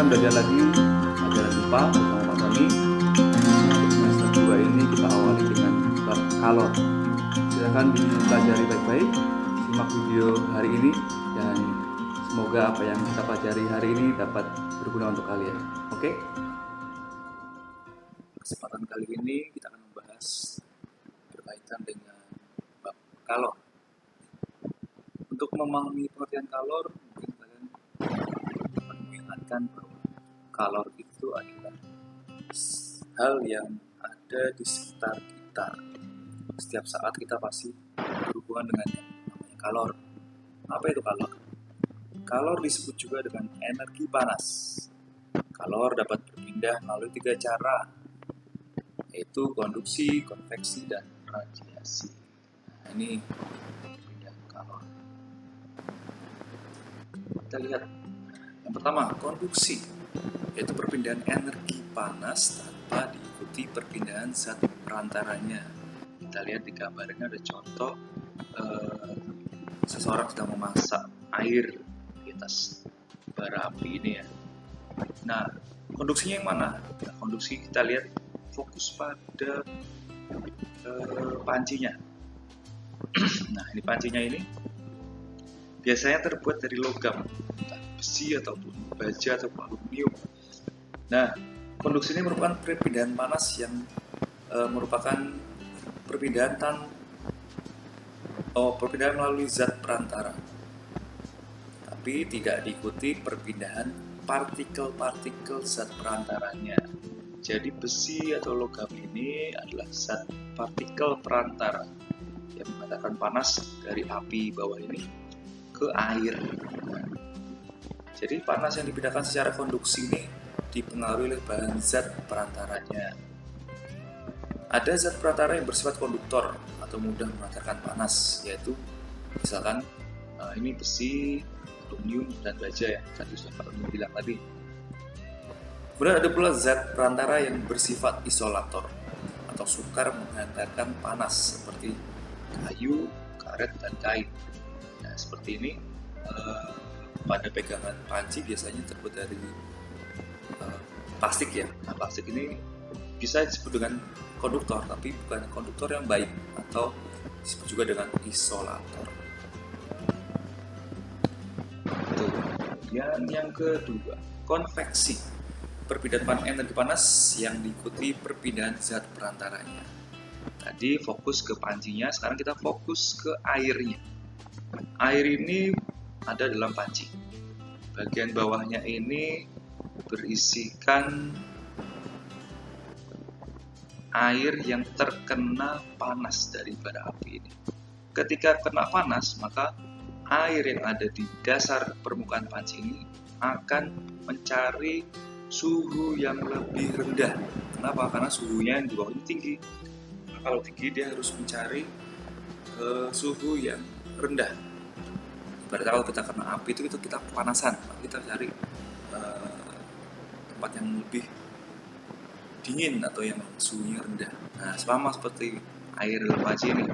Kita belajar lagi pelajaran IPA bersama Pak Tony. Untuk semester 2 ini kita awali dengan bab kalor. Silakan dipelajari baik-baik, simak video hari ini, dan semoga apa yang kita pelajari hari ini dapat berguna untuk kalian. Oke? Kesempatan kali ini kita akan membahas berkaitan dengan bab kalor. Untuk memahami pengertian kalor, mungkin kalian dapat mengingatkan bahwa kalor itu adalah hal yang ada di sekitar kita. Setiap saat kita pasti berhubungan dengan yang namanya kalor. Apa itu kalor? Kalor disebut juga dengan energi panas. Kalor dapat berpindah melalui 3 cara, yaitu konduksi, konveksi, dan radiasi. Nah, ini perpindahan kalor. Kita lihat yang pertama, konduksi, yaitu perpindahan energi panas tanpa diikuti perpindahan zat perantaranya. Kita lihat di gambar ini ada contoh seseorang sedang memasak air di atas bara api ini ya. Nah, konduksinya yang mana? Nah, konduksi kita lihat fokus pada pancinya. Nah, ini pancinya ini biasanya terbuat dari logam, entah besi ataupun baja ataupun aluminium. Nah, konduksi ini merupakan perpindahan panas yang merupakan perpindahan perpindahan melalui zat perantara, tapi tidak diikuti perpindahan partikel-partikel zat perantaranya. Jadi besi atau logam ini adalah zat partikel perantara yang mengantarkan panas dari api bawah ini ke air. Jadi panas yang dipindahkan secara konduksi ini dipengaruhi oleh bahan zat perantaranya. Ada zat perantara yang bersifat konduktor atau mudah mengantarkan panas, yaitu misalkan ini besi, aluminium, dan baja ya, tadi sudah Pak Tony bilang tadi. Kemudian ada pula zat perantara yang bersifat isolator atau sukar mengantarkan panas seperti kayu, karet, dan kain. Nah, seperti ini pada pegangan panci biasanya terbuat dari plastik ya. Nah, plastik ini bisa disebut dengan konduktor, tapi bukan konduktor yang baik, atau disebut juga dengan isolator. Kemudian yang kedua, konveksi, perpindahan energi panas yang diikuti perpindahan zat perantaranya. Tadi fokus ke pancinya, sekarang kita fokus ke airnya. Air ini ada dalam panci. Bagian bawahnya ini berisikan air yang terkena panas dari bara api ini. Ketika kena panas, maka air yang ada di dasar permukaan panci ini akan mencari suhu yang lebih rendah. Kenapa? Karena suhunya yang di bawah ini tinggi. Nah, kalau tinggi dia harus mencari suhu yang rendah. Ibaratnya kalau kita kena api itu kita kepanasan, kita cari tempat yang lebih dingin atau yang suhunya rendah. Nah, sama seperti air dalam panci ini,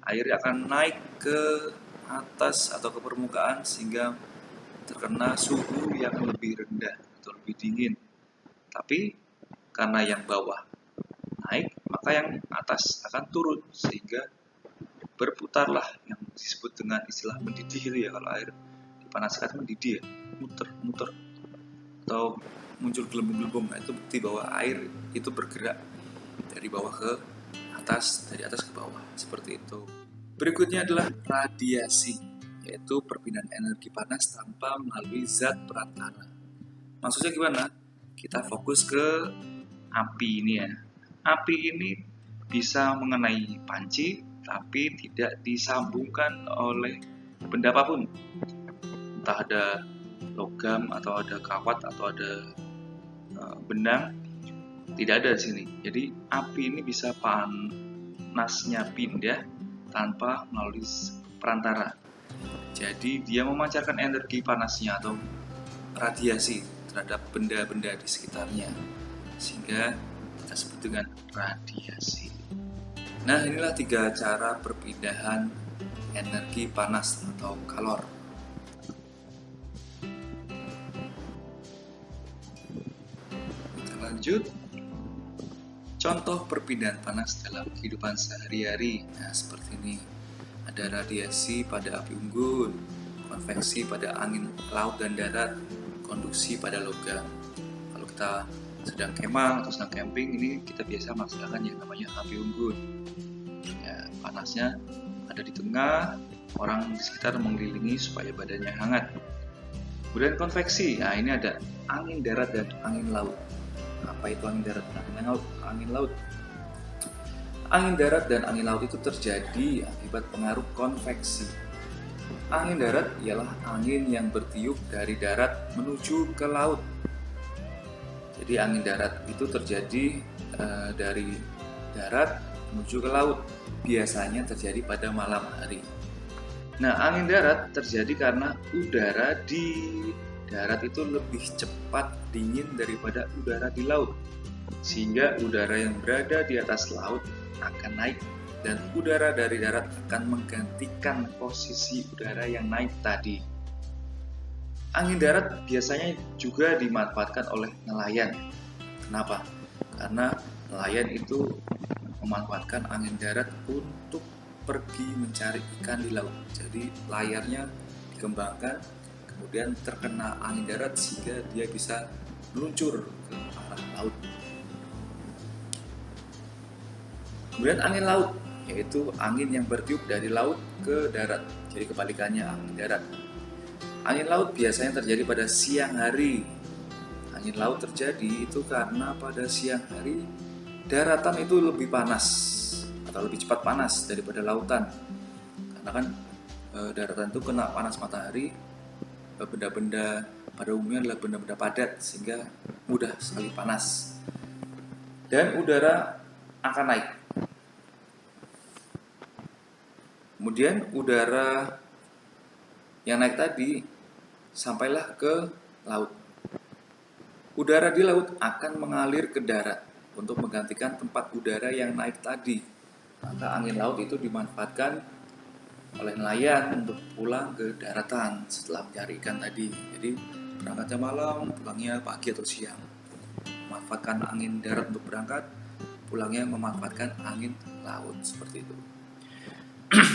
air akan naik ke atas atau ke permukaan sehingga terkena suhu yang lebih rendah atau lebih dingin. Tapi karena yang bawah naik, maka yang atas akan turun sehingga berputarlah yang disebut dengan istilah mendidih itu ya. Kalau air dipanaskan mendidih ya, muter atau muncul gelembung-gelembung. Nah, itu bukti bahwa air itu bergerak dari bawah ke atas, dari atas ke bawah, seperti itu. Berikutnya adalah radiasi, yaitu perpindahan energi panas tanpa melalui zat perantara. Maksudnya gimana? Kita fokus ke api ini ya. Api ini bisa mengenai panci, tapi tidak disambungkan oleh benda apapun. Entah ada logam atau ada kawat atau ada benang, tidak ada di sini. Jadi api ini bisa panasnya pindah tanpa melalui perantara. Jadi dia memancarkan energi panasnya atau radiasi terhadap benda-benda di sekitarnya, sehingga kita sebut dengan radiasi. Nah, inilah 3 cara perpindahan energi panas atau kalor. lanjut, contoh perpindahan panas dalam kehidupan sehari-hari. Nah, seperti ini. Ada radiasi pada api unggun, konveksi pada angin laut dan darat, konduksi pada logam. Kalau kita sedang kemah atau sedang camping, ini kita biasa melaksanakan yang namanya api unggun. Ya, panasnya ada di tengah, orang di sekitar mengelilingi supaya badannya hangat. Kemudian konveksi, nah ini ada angin darat dan angin laut. Apa itu angin darat dan angin laut? Angin darat dan angin laut itu terjadi akibat pengaruh konveksi. Angin darat ialah angin yang bertiup dari darat menuju ke laut. Jadi angin darat itu terjadi dari darat menuju ke laut. Biasanya terjadi pada malam hari. Nah, angin darat terjadi karena udara di darat itu lebih cepat dingin daripada udara di laut, sehingga udara yang berada di atas laut akan naik dan udara dari darat akan menggantikan posisi udara yang naik tadi. Angin darat biasanya juga dimanfaatkan oleh nelayan. Kenapa? Karena nelayan itu memanfaatkan angin darat untuk pergi mencari ikan di laut. Jadi layarnya dikembangkan, kemudian terkena angin darat sehingga dia bisa meluncur ke arah laut. Kemudian angin laut, yaitu angin yang bertiup dari laut ke darat. Jadi kebalikannya angin darat. Angin laut biasanya terjadi pada siang hari. Angin laut terjadi itu karena pada siang hari daratan itu lebih panas atau lebih cepat panas daripada lautan. Karena kan daratan itu kena panas matahari, benda-benda pada umumnya adalah benda-benda padat sehingga mudah sekali panas. Dan udara akan naik. Kemudian udara yang naik tadi sampailah ke laut. Udara di laut akan mengalir ke darat untuk menggantikan tempat udara yang naik tadi. Maka angin laut itu dimanfaatkan oleh nelayan untuk pulang ke daratan setelah mencari ikan tadi. Jadi berangkatnya malam, pulangnya pagi atau siang. Memanfaatkan angin darat untuk berangkat, pulangnya memanfaatkan angin laut, seperti itu.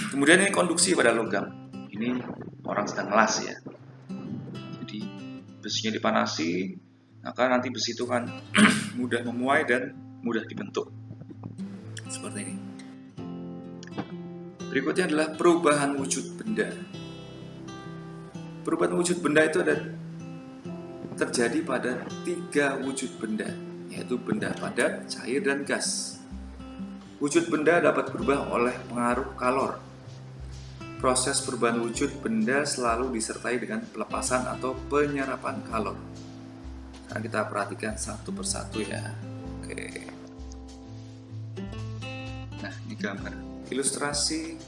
Kemudian ini konduksi pada logam. Ini orang sedang ngelas ya. Jadi besinya dipanasi, maka nanti besi itu kan mudah memuai dan mudah dibentuk. Seperti ini. Berikutnya adalah perubahan wujud benda. Perubahan wujud benda itu ada terjadi pada 3 wujud benda, yaitu benda padat, cair, dan gas. Wujud benda dapat berubah oleh pengaruh kalor. Proses perubahan wujud benda selalu disertai dengan pelepasan atau penyerapan kalor. Nah, kita perhatikan satu persatu ya. Oke. Nah, ini gambar ilustrasi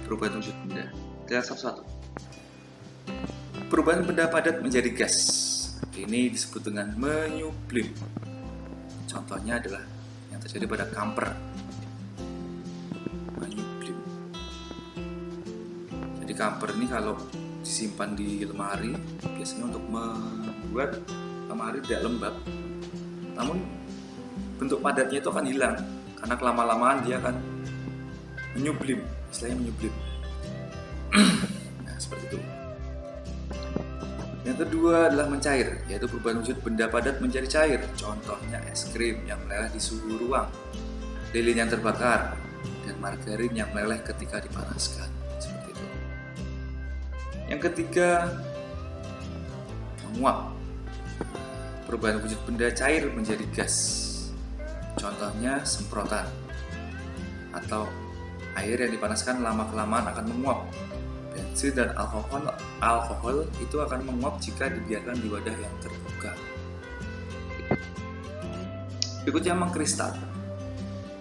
perubahan wujud benda. Lihat satu-satu. Perubahan benda padat menjadi gas. Ini disebut dengan menyublim. Contohnya adalah yang terjadi pada kamper. Menyublim. Jadi kamper ini kalau disimpan di lemari biasanya untuk membuat lemari tidak lembab. Namun bentuk padatnya itu akan hilang karena kelama-lamaan dia akan menyublim, istilahnya menyublim. Nah, seperti itu. Yang kedua adalah mencair, yaitu perubahan wujud benda padat menjadi cair. Contohnya es krim yang meleleh di suhu ruang, lilin yang terbakar, dan margarin yang meleleh ketika dipanaskan. Seperti itu. Yang ketiga, menguap. Perubahan wujud benda cair menjadi gas. Contohnya semprotan atau air yang dipanaskan lama-kelamaan akan menguap. Bensin dan alkohol itu akan menguap jika dibiarkan di wadah yang terbuka. Berikutnya mengkristal,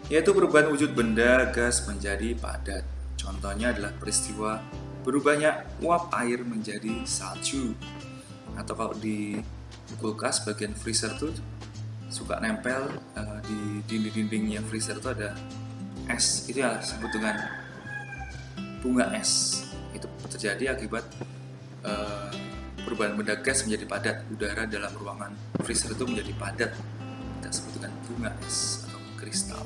yaitu perubahan wujud benda gas menjadi padat. Contohnya adalah peristiwa berubahnya uap air menjadi salju. Atau kalau di kulkas bagian freezer tuh suka nempel di dinding-dindingnya freezer itu ada es, itu yang disebut dengan bunga es. Itu terjadi akibat perubahan benda gas menjadi padat. Udara dalam ruangan freezer itu menjadi padat. Kita sebut dengan bunga es atau kristal.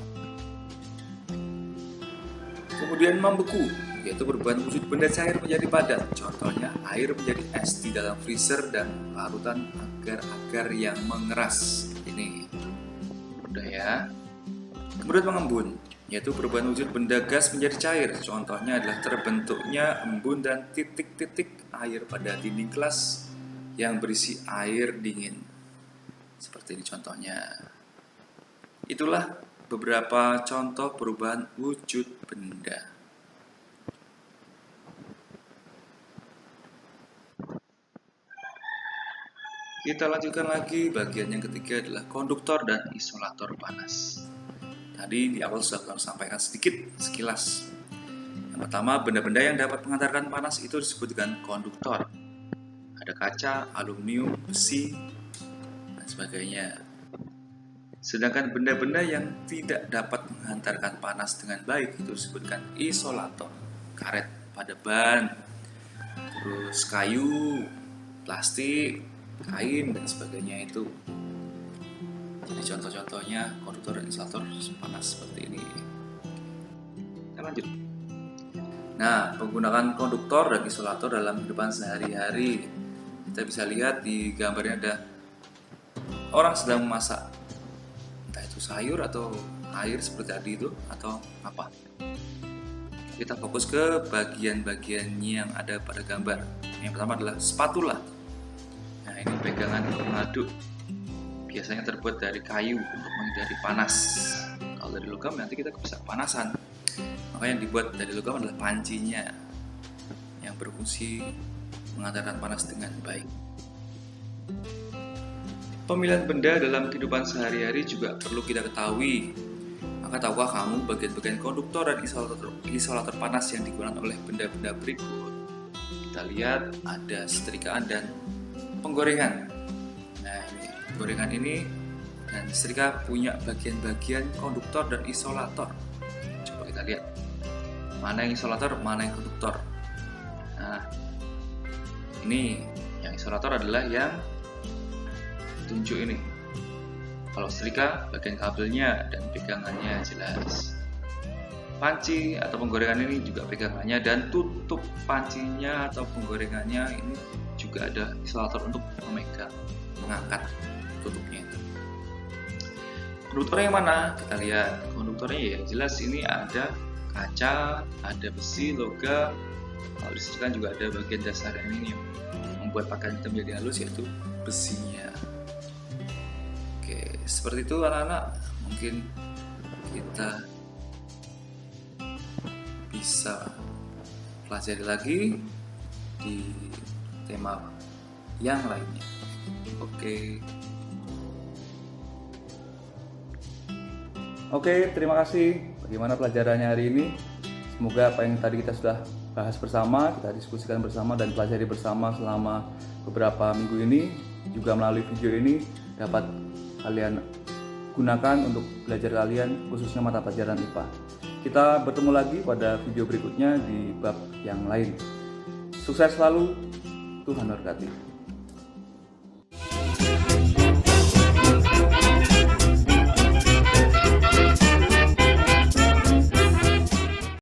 Kemudian membeku, yaitu perubahan wujud benda cair menjadi padat. Contohnya air menjadi es di dalam freezer dan larutan agar-agar yang mengeras. Ini mudah ya. Kemudian mengembun, yaitu perubahan wujud benda gas menjadi cair. Contohnya adalah terbentuknya embun dan titik-titik air pada dinding kelas yang berisi air dingin. Seperti ini contohnya. Itulah beberapa contoh perubahan wujud benda. Kita lanjutkan lagi, bagian yang ketiga adalah konduktor dan isolator panas. Tadi di awal sudah kami sampaikan sedikit, sekilas. Yang pertama, benda-benda yang dapat mengantarkan panas itu disebut dengan konduktor. Ada kaca, aluminium, besi, dan sebagainya. Sedangkan benda-benda yang tidak dapat menghantarkan panas dengan baik itu disebutkan isolator. Karet pada ban, terus kayu, plastik, kain, dan sebagainya itu. Jadi contoh-contohnya konduktor dan isolator panas seperti ini. Kita lanjut. Nah, penggunaan konduktor dan isolator dalam kehidupan sehari-hari. Kita bisa lihat di gambarnya ada orang sedang memasak. Entah itu sayur atau air seperti tadi itu atau apa. Kita fokus ke bagian-bagiannya yang ada pada gambar. Yang pertama adalah spatula. Nah, ini pegangan pengaduk. Biasanya terbuat dari kayu untuk menghindari panas. Kalau dari logam nanti kita bisa kepanasan. Maka yang dibuat dari logam adalah pancinya yang berfungsi mengantarkan panas dengan baik. Pemilihan benda dalam kehidupan sehari-hari juga perlu kita ketahui. Maka tahukah kamu bagian-bagian konduktor dan isolator panas yang digunakan oleh benda-benda berikut? Kita lihat ada setrikaan dan penggorengan. Nah, ini penggorengan ini dan setrika punya bagian-bagian konduktor dan isolator. Coba kita lihat. Mana yang isolator, mana yang konduktor. Nah, ini yang isolator adalah yang tunjuk ini. Kalau setrika, bagian kabelnya dan pegangannya jelas. Panci atau penggorengan ini juga pegangannya dan tutup pancinya atau penggorengannya ini juga ada isolator untuk memegang, mengangkat tutupnya itu. Konduktornya yang mana? Kita lihat konduktornya ya jelas ini ada kaca, ada besi, logam. Kalau disebutkan juga ada bagian dasar ini yang membuat pakaian kita menjadi halus yaitu besinya. Oke, seperti itu anak-anak. Mungkin kita bisa pelajari lagi di tema yang lainnya. Oke, terima kasih. Bagaimana pelajarannya hari ini? Semoga apa yang tadi kita sudah bahas bersama, kita diskusikan bersama dan pelajari bersama selama beberapa minggu ini, juga melalui video ini dapat kalian gunakan untuk belajar kalian, khususnya mata pelajaran IPA. Kita bertemu lagi pada video berikutnya di bab yang lain. Sukses selalu, Tuhan memberkati.